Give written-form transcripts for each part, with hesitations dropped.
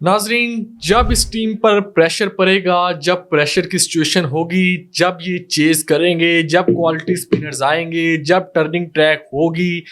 नाजरीन, जब इस टीम पर प्रेशर पड़ेगा, जब प्रेशर की सिचुएशन होगी, जब ये चेज करेंगे, जब क्वालिटी स्पिनर्स आएंगे, जब टर्निंग ट्रैक होगी,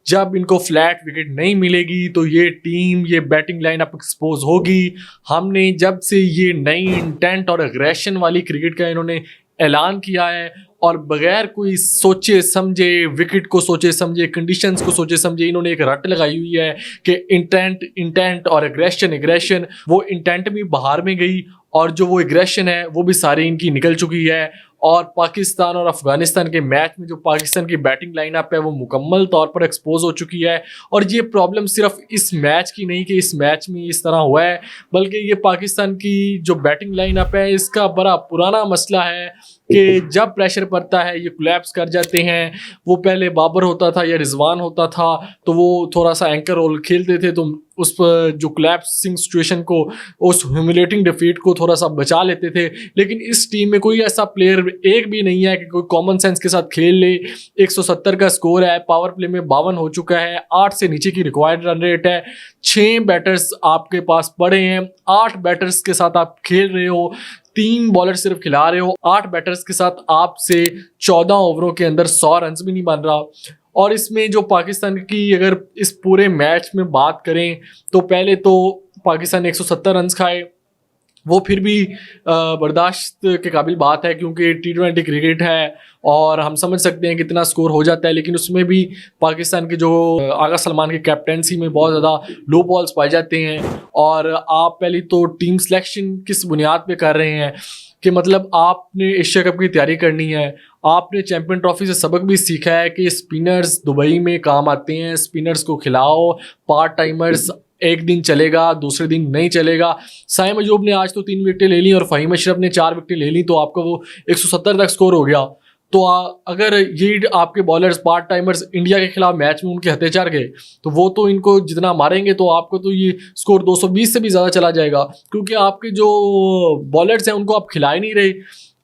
जब इनको फ्लैट विकेट नहीं मिलेगी, तो ये टीम, ये बैटिंग लाइनअप एक्सपोज होगी। हमने जब से ये नई इंटेंट और एग्रेशन वाली क्रिकेट का इन्होंने ऐलान किया है और बगैर कोई सोचे समझे, विकेट को सोचे समझे, कंडीशंस को सोचे समझे, इन्होंने एक रट लगाई हुई है कि इंटेंट और एग्रेशन, वो इंटेंट भी बाहर में गई और जो वो एग्रेशन है वो भी सारी इनकी निकल चुकी है। और पाकिस्तान और अफगानिस्तान के मैच में जो पाकिस्तान की बैटिंग लाइनअप है वो मुकम्मल तौर पर एक्सपोज हो चुकी है। और ये प्रॉब्लम सिर्फ इस मैच की नहीं कि इस मैच में इस तरह हुआ है, बल्कि ये पाकिस्तान की जो बैटिंग लाइनअप है इसका बड़ा पुराना मसला है कि जब प्रेशर पड़ता है ये कोलैप्स कर जाते हैं। वो पहले बाबर होता था या रिजवान होता था तो वो थोड़ा सा एंकर रोल खेलते थे, तो उस पर जो कोलैप्सिंग सिचुएशन को, उस ह्यूमिलेटिंग डिफीट को थोड़ा सा बचा लेते थे। लेकिन इस टीम में कोई ऐसा प्लेयर एक भी नहीं है कि कोई कॉमन सेंस के साथ खेल ले। 170 का स्कोर है, पावर प्ले में 52 हो चुका है, 8 से नीचे की रिक्वायर्ड रन रेट है, 6 बैटर्स आपके पास पड़े हैं, 8 बैटर्स के साथ आप खेल रहे हो, 3 बॉलर सिर्फ खिला रहे हो, 8 बैटर्स के साथ आपसे 14 ओवरों के अंदर 100 रन भी नहीं बन रहा। और इसमें जो पाकिस्तान की अगर इस पूरे मैच में बात करें तो पहले तो पाकिस्तान ने 170 रन खाए, वो फिर भी बर्दाश्त के काबिल बात है क्योंकि T20 क्रिकेट है और हम समझ सकते हैं कितना स्कोर हो जाता है। लेकिन उसमें भी पाकिस्तान के जो आगा सलमान की कैप्टनसी में बहुत ज़्यादा लो बॉल्स पाए जाते हैं। और आप पहली तो टीम सिलेक्शन किस बुनियाद पे कर रहे हैं कि मतलब आपने एशिया कप की तैयारी करनी है, आपने चैंपियन ट्रॉफी से सबक भी सीखा है कि स्पिनर्स दुबई में काम आते हैं, स्पिनर्स को खिलाओ, पार्ट टाइमर्स एक दिन चलेगा दूसरे दिन नहीं चलेगा। साइम अयूब ने आज तो 3 विकेटें ले ली और फ़हीम अशरफ ने 4 विकेटें ले ली, तो आपका वो 170 तक स्कोर हो गया। तो अगर ये आपके बॉलर्स पार्ट टाइमर्स इंडिया के खिलाफ मैच में उनके हथे चढ़ गए तो वो तो इनको जितना मारेंगे तो आपको तो ये स्कोर 220 से भी ज़्यादा चला जाएगा, क्योंकि आपके जो बॉलर्स हैं उनको आप खिला ही नहीं रहे।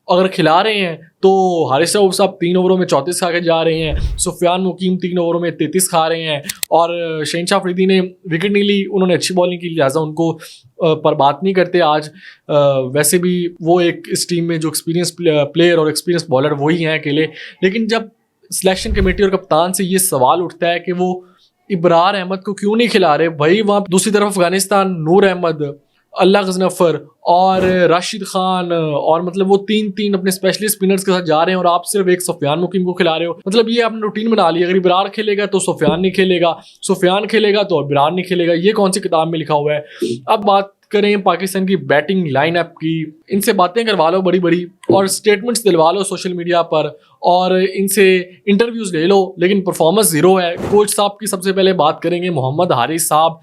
अगर खिला रहे हैं तो हारिस रऊफ साहब 3 ओवरों में 34 खा के जा रहे हैं, सुफियान मुकीम 3 ओवरों में 33 खा रहे हैं और शहनशाह अफरीदी ने विकेट नहीं ली, उन्होंने अच्छी बॉलिंग की, लिहाजा उनको पर बात नहीं करते आज। वैसे भी वो एक इस टीम में जो एक्सपीरियंस प्लेयर और एक्सपीरियंस बॉलर वही हैं अकेले। लेकिन जब सिलेक्शन कमेटी और कप्तान से ये सवाल उठता है कि वो इब्रार अहमद को क्यों नहीं खिला रहे, भाई वहाँ दूसरी तरफ अफगानिस्तान नूर अहमद, अल्लाह गजनफर और राशिद खान और मतलब वो 3 अपने स्पेशलिस्ट स्पिनर्स के साथ जा रहे हैं और आप सिर्फ एक सुफियान मुकीम को खिला रहे हो। मतलब ये आपने रूटीन बना लिया, अगर इब्रार खेलेगा तो सुफियान नहीं खेलेगा, सुफियान खेलेगा तो इब्रार नहीं खेलेगा। ये कौन सी किताब में लिखा हुआ है। अब बात करें पाकिस्तान की बैटिंग लाइनअप की, इनसे बातें करवा लो बड़ी बड़ी और स्टेटमेंट्स दिलवा लो सोशल मीडिया पर और इनसे इंटरव्यूज़ ले लो, लेकिन परफॉर्मेंस ज़ीरो है। कोच साहब की सबसे पहले बात करेंगे, मोहम्मद हारिस साहब,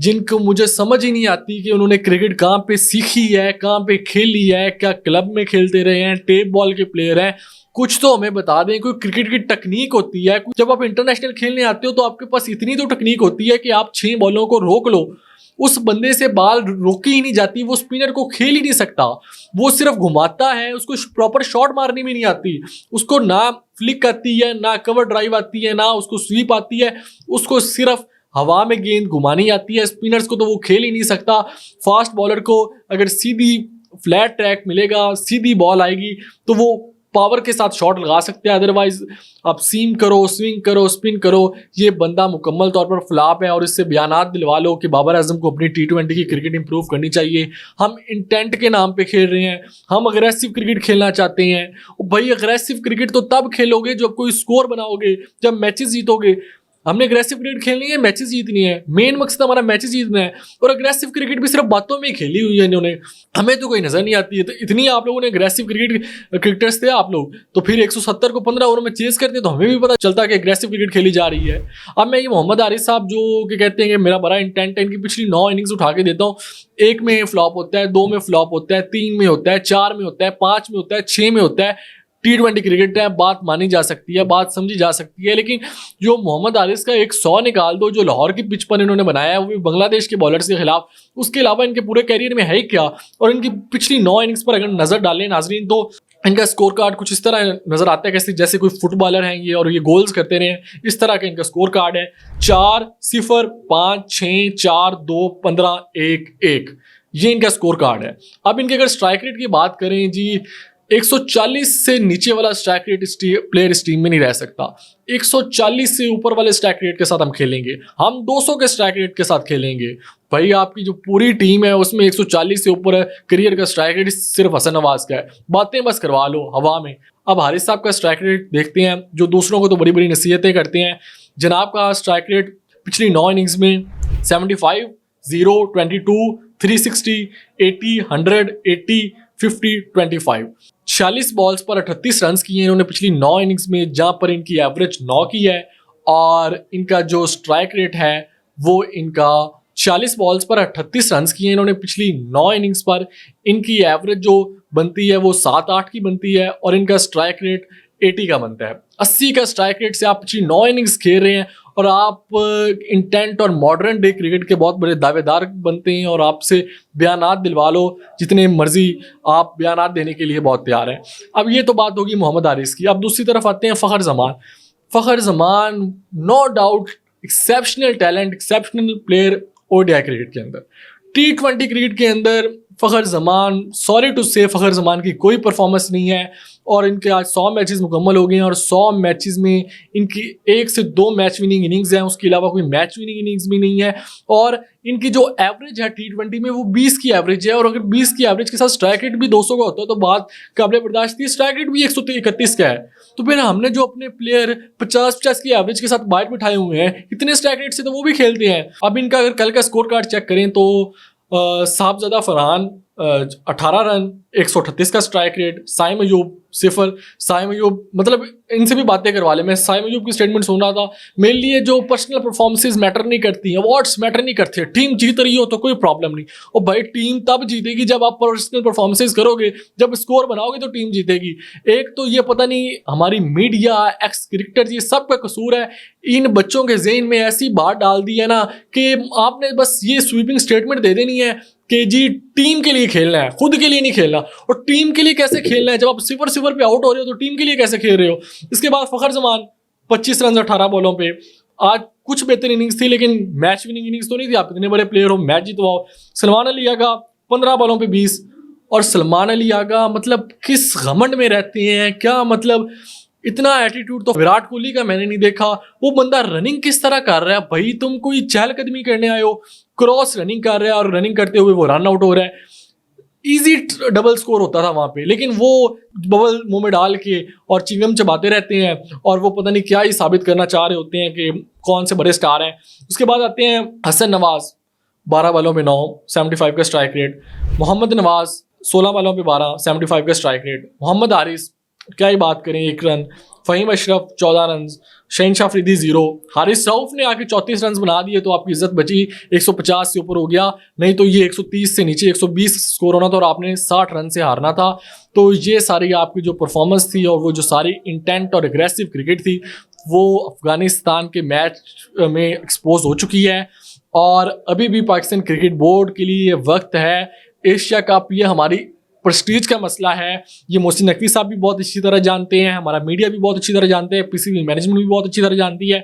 जिनको मुझे समझ ही नहीं आती कि उन्होंने क्रिकेट कहाँ पे सीखी है, कहाँ पे खेली है, क्या क्लब में खेलते रहे हैं, टेप बॉल के प्लेयर हैं, कुछ तो हमें बता दें। कोई क्रिकेट की टेक्निक होती है, जब आप इंटरनेशनल खेलने आते हो तो आपके पास इतनी तो टेक्निक होती है कि आप 6 बॉलों को रोक लो, उस बंदे से बॉल रोकी ही नहीं जाती, वो स्पिनर को खेल ही नहीं सकता, वो सिर्फ घुमाता है, उसको प्रॉपर शॉट मारनी भी नहीं आती, उसको ना फ्लिक आती है, ना कवर ड्राइव आती है, ना उसको स्वीप आती है, उसको सिर्फ हवा में गेंद घुमानी आती है। स्पिनर्स को तो वो खेल ही नहीं सकता। फास्ट बॉलर को अगर सीधी फ्लैट ट्रैक मिलेगा, सीधी बॉल आएगी तो वो पावर के साथ शॉट लगा सकते हैं, अदरवाइज आप सीम करो, स्विंग करो, स्पिन करो, ये बंदा मुकम्मल तौर पर फ्लॉप है। और इससे बयानात दिलवा लो कि बाबर आजम को अपनी T20 की क्रिकेट इंप्रूव करनी चाहिए। हम इंटेंट के नाम पे खेल रहे हैं, हम अग्रेसिव क्रिकेट खेलना चाहते हैं। भाई अग्रेसिव क्रिकेट तो तब खेलोगे जब कोई स्कोर बनाओगे, जब मैचेस जीतोगे। हमने अग्रेसिव क्रिकेट खेलनी है, मैचेस जीतनी है, मेन मकसद हमारा मैचेस जीतना है। और अग्रेसिव क्रिकेट भी सिर्फ बातों में ही खेली हुई है इन्होंने, हमें तो कोई नजर नहीं आती है। तो इतनी आप लोगों ने अग्रेसिव क्रिकेटर्स थे आप लोग, तो फिर 170 को 15 ओवर में चेस करते तो हमें भी पता चलता कि अग्रेसिव क्रिकेट खेली जा रही है। अब मैं ये मोहम्मद हारिस साहब जो कि कहते हैं कि मेरा बड़ा इंटेंट है, इनकी पिछली 9 इनिंग्स उठा के देता हूँ। 1 में फ्लॉप होता है, 2 में फ्लॉप होता है, 3 में होता है, 4 में होता है, 5 में होता है, 6 में होता है। T20 क्रिकेट है, बात मानी जा सकती है, बात समझी जा सकती है। लेकिन जो मोहम्मद हारिस का 100 निकाल दो जो लाहौर की पिच पर इन्होंने बनाया है, वो भी बांग्लादेश के बॉलर्स के खिलाफ, उसके अलावा इनके पूरे कैरियर में है ही क्या। और इनकी पिछली 9 इनिंग्स पर अगर नजर डालें नाजरीन तो इनका स्कोर कार्ड कुछ इस तरह नजर आता है कैसे जैसे कोई फुटबॉलर हैं ये और ये गोल्स करते रहे हैं, इस तरह का इनका स्कोर कार्ड है। 4-0 5-6 4-2 15-1-1 ये इनका स्कोर कार्ड है। अब इनके अगर स्ट्राइक रेट की बात करें जी, 140 से नीचे वाला स्ट्राइक रेट प्लेयर इस टीम में नहीं रह सकता। 140 से ऊपर वाले स्ट्राइक रेट के साथ हम खेलेंगे, हम 200 के स्ट्राइक रेट के साथ खेलेंगे। भाई आपकी जो पूरी टीम है उसमें 140 से ऊपर है, करियर का स्ट्राइक रेट सिर्फ हसन नवाज का है, बातें बस करवा लो हवा में। अब हारिस साहब का स्ट्राइक रेट देखते हैं, जो दूसरों को तो बड़ी बड़ी नसीहतें करते हैं। जनाब का स्ट्राइक रेट पिछली 9 इनिंग्स में 75 0 22 360 80 100 80 50 25 46 बॉल्स पर 38 रन किए इन्होंने पिछली 9 इनिंग्स में, जहां पर इनकी एवरेज 9 की है। और इनका जो स्ट्राइक रेट है वो इनका 40 बॉल्स पर 38 रन किए इन्होंने पिछली 9 इनिंग्स पर। इनकी एवरेज जो बनती है वो 7-8 की बनती है और इनका स्ट्राइक रेट 80 का बनता है। 80 का स्ट्राइक रेट से आप पिछली 9 इनिंग्स खेल रहे हैं और आप इंटेंट और मॉडर्न डे क्रिकेट के बहुत बड़े दावेदार बनते हैं और आपसे बयानात दिलवा लो जितने मर्जी, आप बयानात देने के लिए बहुत तैयार हैं। अब ये तो बात होगी मोहम्मद हारिस की। अब दूसरी तरफ आते हैं Fakhar Zaman. Fakhar Zaman no doubt exceptional talent, exceptional player ODI cricket के अंदर। T20 क्रिकेट के अंदर फ़खर ज़मान, सॉरी टू से, फ़खर ज़मान की कोई परफॉर्मेंस नहीं है और इनके आज 100 मैचेस मुकम्मल हो गए हैं और 100 मैचेस में इनकी 1 से 2 मैच विनिंग इनिंग्स हैं, उसके अलावा कोई मैच विनिंग इनिंग्स भी नहीं है। और इनकी जो एवरेज है T20 में वो 20 की एवरेज है और अगर 20 की एवरेज के साथ स्ट्राइक रेट भी 200 का होता है तो बात काबिल बर्दाश्त थी। स्ट्राइक रेट भी 131 का है, तो फिर हमने जो अपने प्लेयर 50-50 की एवरेज के साथ बाइट बिठाए हुए हैं, इतने स्ट्राइक रेट से तो वो भी खेलते हैं। अब इनका अगर कल का स्कोर कार्ड चेक करें तो साहबजादा फरहान 18 रन, 138 का स्ट्राइक रेट, साइम अयूब 0। साइम अयूब मतलब इनसे भी बातें करवा ले। मैं साइम अयूब की स्टेटमेंट सुन रहा था, मेरे लिए जो पर्सनल परफॉर्मेंसेज मैटर नहीं करती, अवार्ड्स मैटर नहीं करते, टीम जीत रही हो तो कोई प्रॉब्लम नहीं। और भाई टीम तब जीतेगी जब आप पर्सनल परफॉर्मेंसेज करोगे, जब स्कोर बनाओगे तो टीम जीतेगी। एक तो ये पता नहीं हमारी मीडिया, एक्स क्रिकेटर, ये सब का कसूर है। इन बच्चों के ज़हन में ऐसी बात डाल दी है ना कि आपने बस ये स्वीपिंग स्टेटमेंट दे देनी है कि जी टीम के लिए खेलना है, खुद के लिए नहीं खेलना। और टीम के लिए कैसे खेलना है जब आप 0-0 पे आउट हो रहे हो, तो टीम के लिए कैसे खेल रहे हो। इसके बाद फ़खर ज़मान 25 रन 18 बॉलों पे। आज कुछ बेहतर इनिंग्स थी लेकिन मैच विनिंग इनिंग्स तो नहीं थी। आप इतने बड़े प्लेयर हो, मैच जितवाओ। सलमान अली आगा 15 बॉलों पे 20। और सलमान अली आगा मतलब किस घमंड में रहते हैं, क्या मतलब इतना एटीट्यूड तो विराट कोहली का मैंने नहीं देखा। वो बंदा रनिंग किस तरह कर रहा है भाई, तुम कोई चहलकदमी करने आए हो, क्रॉस रनिंग कर रहा है और रनिंग करते हुए वो रन आउट हो रहा है। इजी डबल स्कोर होता था वहां पे, लेकिन वो बबल मुंह में डाल के और चिंगम चबाते रहते हैं और वो पता नहीं क्या ही साबित करना चाह रहे होते हैं कि कौन से बड़े स्टार हैं। उसके बाद आते हैं हसन नवाज, 12 बॉलों पे 9, 75 का स्ट्राइक रेट। मोहम्मद नवाज 16 बॉलों पे 12, 75 का स्ट्राइक रेट। मोहम्मद हारिस क्या ही बात करें, 1 रन। फ़हीम अशरफ 14 रन। शहनशाह अफरीदी 0। हारिस रऊफ ने आके 34 रन बना दिए तो आपकी इज्जत बची, 150 से ऊपर हो गया, नहीं तो ये 130 से नीचे 120 स्कोर होना था और आपने 60 रन से हारना था। तो ये सारी आपकी जो परफॉर्मेंस थी और वो जो सारी इंटेंट और एग्रेसिव क्रिकेट थी वो अफगानिस्तान के मैच में एक्सपोज हो चुकी है। और अभी भी पाकिस्तान क्रिकेट बोर्ड के लिए ये वक्त है। एशिया कप ये हमारी प्रेस्टीज का मसला है, ये मोहसिन नकवी साहब भी बहुत अच्छी तरह जानते हैं, हमारा मीडिया भी बहुत अच्छी तरह जानते हैं, पीसीबी मैनेजमेंट भी बहुत अच्छी तरह जानती है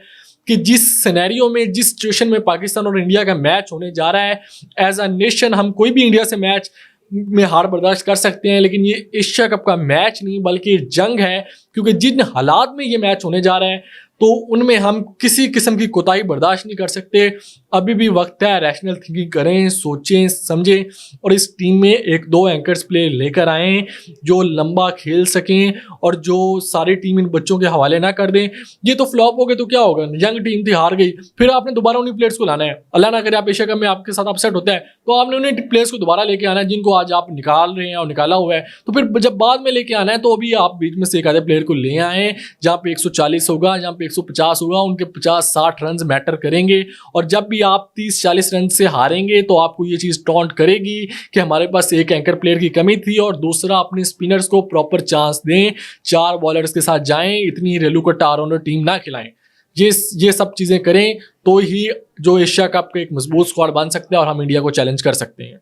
कि जिस सिनेरियो में, जिस सिचुएशन में पाकिस्तान और इंडिया का मैच होने जा रहा है, एज अ नेशन हम कोई भी इंडिया से मैच में हार बर्दाश्त कर सकते हैं, लेकिन ये एशिया कप का मैच नहीं बल्कि जंग है। क्योंकि जिन हालात में ये मैच होने जा रहा है तो उनमें हम किसी किस्म की कोताही बर्दाश्त नहीं कर सकते। अभी भी वक्त है, रैशनल थिंकिंग करें, सोचें समझें और इस टीम में 1-2 एंकर्स प्लेयर लेकर आएँ जो लंबा खेल सकें और जो सारी टीम इन बच्चों के हवाले ना कर दें। ये तो फ्लॉप हो गए तो क्या होगा, यंग टीम थी, हार गई, फिर आपने दोबारा उन्हीं प्लेयर्स को लाना है। अल्लाह ना करे आप एशिया कप में आपके साथ अपसेट होता है तो आपने उन्हीं प्लेयर्स को दोबारा लेके आना है जिनको आज आप निकाल रहे हैं और निकाला हुआ है। तो फिर जब बाद में लेके आना है तो अभी आप बीच में से एक आधे प्लेयर को ले आए जहाँ पे 140 होगा, जहाँ पे 150 होगा, उनके 50-60 रन मैटर करेंगे। और जब भी आप 30-40 रन से हारेंगे तो आपको ये चीज़ टॉन्ट करेगी कि हमारे पास एक एंकर प्लेयर की कमी थी और दूसरा अपने स्पिनर्स को प्रॉपर चांस दें, 4 बॉलर्स के साथ जाएं, इतनी रेलू कट्टा ऑलराउंडर टीम ना खिलाएं। ये सब चीज़ें करें तो ही जो एशिया कप का एक मजबूत स्क्वाड बन सकता है और हम इंडिया को चैलेंज कर सकते हैं।